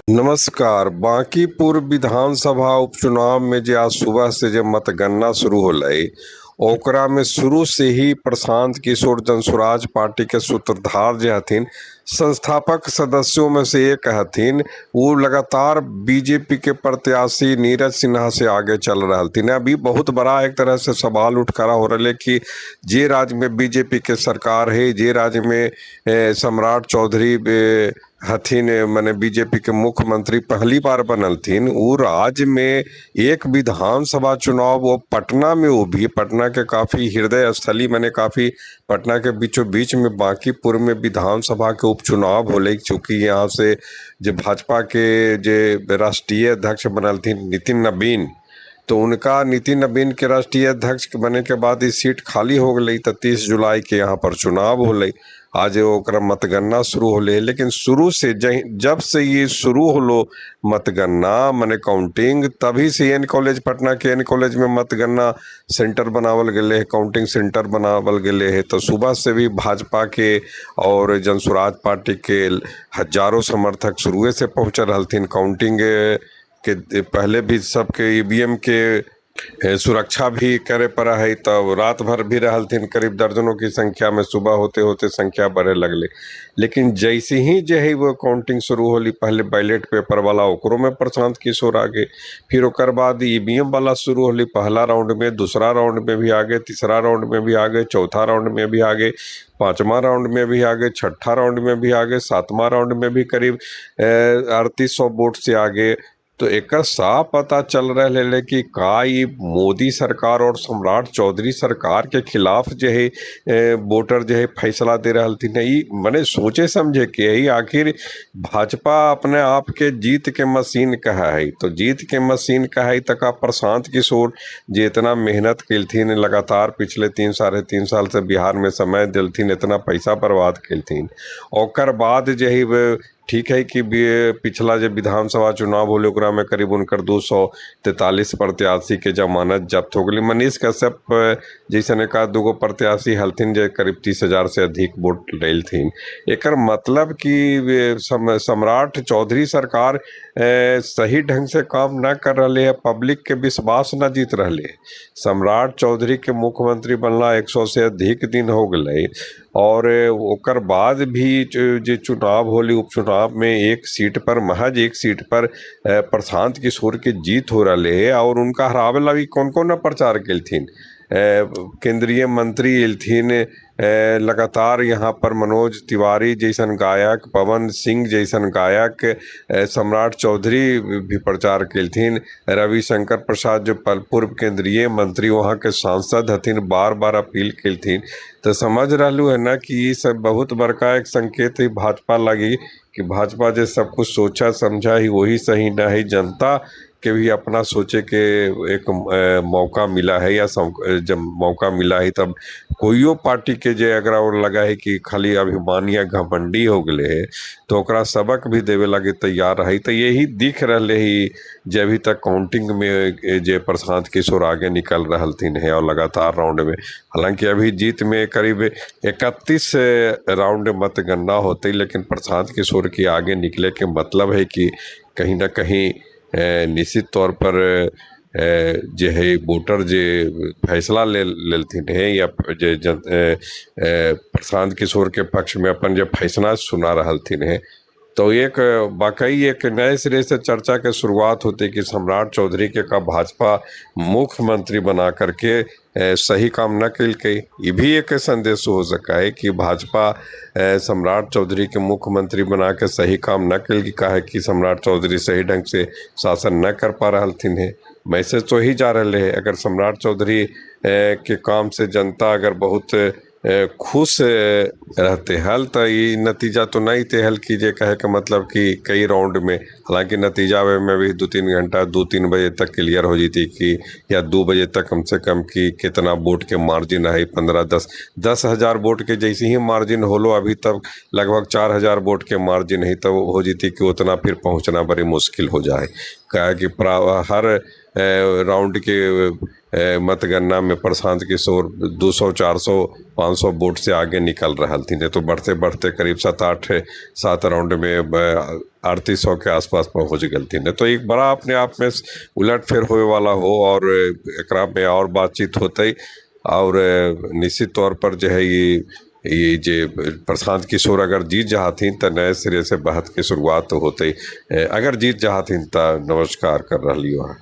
नमस्कार। बांकीपुर विधानसभा उपचुनाव में जे आज सुबह से जे मतगणना शुरू होलै, ओकरा में शुरू से ही प्रशांत किशोर जनसुराज पार्टी के सूत्रधार जे हथिन, संस्थापक सदस्यों में से एक हथिन। वो लगातार बीजेपी के प्रत्याशी नीरज सिन्हा से आगे चल रहा थी। अभी बहुत बड़ा एक तरह से सवाल उठ खड़ा हो रहा है कि जे राज्य में बीजेपी के सरकार है, जे राज्य में सम्राट चौधरी हथिन, माने बीजेपी के मुख्यमंत्री पहली बार बनल थीन, वो राज्य में एक विधानसभा चुनाव वो पटना में, वो भी पटना के काफी हृदय स्थली माने काफी पटना के बीचों बीच में बांकीपुर में विधानसभा के उपचुनाव होले। चूंकि यहाँ से जो भाजपा के जो राष्ट्रीय अध्यक्ष बनल थी नितिन नबीन, तो उनका नितिन नबीन के राष्ट्रीय अध्यक्ष बने के बाद इस सीट खाली हो गई। तो 30 जुलाई के यहाँ पर चुनाव होले। आज ओकरा मतगणना शुरू होले। लेकिन शुरू से जब से ये शुरू होलो मतगणना माने काउंटिंग, तभी से एन कॉलेज, पटना के एन कॉलेज में मतगणना सेंटर बनावल गए है, काउंटिंग सेंटर बनावल गए है। तो सुबह से भी भाजपा के और जनसुराज पार्टी के हजारों समर्थक शुरुए से पहुँच रहलथिन। काउंटिंग के पहले भी सबके ईवीएम के सुरक्षा भी करे पड़ा है। तब रात भर भी रहलथिन, करीब दर्जनों की संख्या में। सुबह होते होते संख्या बढ़े लगले। लेकिन जैसे ही जो है वो काउंटिंग शुरू होली, पहले बैलेट पेपर वाला ओकरो में प्रशांत किशोर आगे, फिर ओकर बाद ईवीएम वाला शुरू होली। पहला राउंड में, दूसरा राउंड में भी आगे, तीसरा राउंड में भी आगे, चौथा राउंड में भी आगे, पांचवा राउंड में भी आगे, छठा राउंड में भी आगे, सातवां राउंड में भी करीब 3800 वोट से आगे। तो एक साफ पता चल रहा है कि का ये मोदी सरकार और सम्राट चौधरी सरकार के खिलाफ जो है वोटर जो है फैसला दे रहा थी। नहीं मैंने सोचे समझे कि यही आखिर भाजपा अपने आप के जीत के मशीन कहा है। तो जीत के मशीन कहा है तक प्रशांत किशोर जे इतना मेहनत कलथिन, लगातार पिछले 3 साढ़े 3 साल से बिहार में समय दिलथिन, इतना पैसा बर्बाद कलथिन। और बाद जो है ठीक है कि पिछला जो विधानसभा चुनाव होले ओकरा में करीब उनकर 243 प्रत्याशी के जमानत जब्त हो गई। मनीष कश्यप जैसे का दूगो प्रत्याशी हलथिन जो करीब 30,000 से अधिक वोट लेलथिन। एकर मतलब कि सम्राट चौधरी सरकार सही ढंग से काम न कर रहे है, पब्लिक के विश्वास न जीत रहे। सम्राट चौधरी के मुख्यमंत्री बनला 100 से अधिक दिन हो गए। और ओकर बाद भी जो चुनाव होली, उपचुनाव में एक सीट पर, महज एक सीट पर प्रशांत किशोर के जीत हो रहे है। और उनका हरावे ला भी कौन कौन प्रचार कलथिन, केंद्रीय मंत्री एलथिन, लगातार यहाँ पर मनोज तिवारी जैसन गायक, पवन सिंह जैसन गायक, सम्राट चौधरी भी प्रचार कलथिन, रविशंकर प्रसाद जो पूर्व केंद्रीय मंत्री वहाँ के सांसद हथिन, बार बार अपील कलथिन। तो समझ रहलू है ना कि ये सब बहुत बड़का एक संकेत है भाजपा लगी कि भाजपा जो सब कुछ सोचा समझा ही वही सही ना है। जनता के भी अपना सोचे के एक मौका मिला है, या जब मौका मिला है तब कोईओ पार्टी के जे अगर और लगा है कि खाली अभिमानी या घमंडी हो गए है, तो ओकरा सबक भी देवे लगे तैयार है। तो यही दिख रहे ही जे अभी तक काउंटिंग में जे प्रशांत किशोर आगे निकल रहलथिन है और लगातार राउंड में। हालांकि अभी जीत में करीब 31 राउंड मतगणना होते, लेकिन प्रशांत किशोर की आगे निकले के मतलब है कि कहीं ना कहीं निश्चित तौर पर जे है वोटर जे फैसला लेलथिन है, या जे प्रशांत किशोर के पक्ष में अपन जो फैसला सुना रहलथिन है। तो एक वाकई एक नए सिरे से चर्चा के शुरुआत होती कि सम्राट चौधरी के का भाजपा मुख्यमंत्री बना करके सही काम न कल के। ये भी एक संदेश हो सका है कि भाजपा सम्राट चौधरी के मुख्यमंत्री बना के सही काम न कल की, कहा कि सम्राट चौधरी सही ढंग से शासन न कर पा रहलथिन है। मैसेज तो ही जा रहे है, अगर सम्राट चौधरी के काम से जनता अगर बहुत खुश रहते हल, तो ये नतीजा तो नहीं थे हल की जे कहे का मतलब कि कई राउंड में, हालांकि नतीजा में भी 2-3 घंटा 2-3 बजे तक क्लियर हो जाती कि, या 2 बजे तक कम से कम कि कितना वोट के मार्जिन है। 10 हज़ार वोट के जैसे ही मार्जिन होलो, अभी तक लगभग 4,000 वोट के मार्जिन है, तब हो जाती कि उतना फिर पहुंचना बड़ी मुश्किल हो जाए। कहा कि हर राउंड के मतगणना में प्रशांत किशोर 200 400 500 वोट से आगे निकल रहा थी, तो बढ़ते बढ़ते करीब 7 राउंड में 3800 के आसपास पहुंच गई थी। तो एक बड़ा अपने आप में उलटफेर होए वाला हो और एकरा में और बातचीत होते और निश्चित तौर पर जो है ये जे प्रशांत किशोर अगर जीत जाहथिन तो नए सिरे से बहस की शुरुआत होते, अगर जीत जाहथिन तो नमस्कार कर रही है।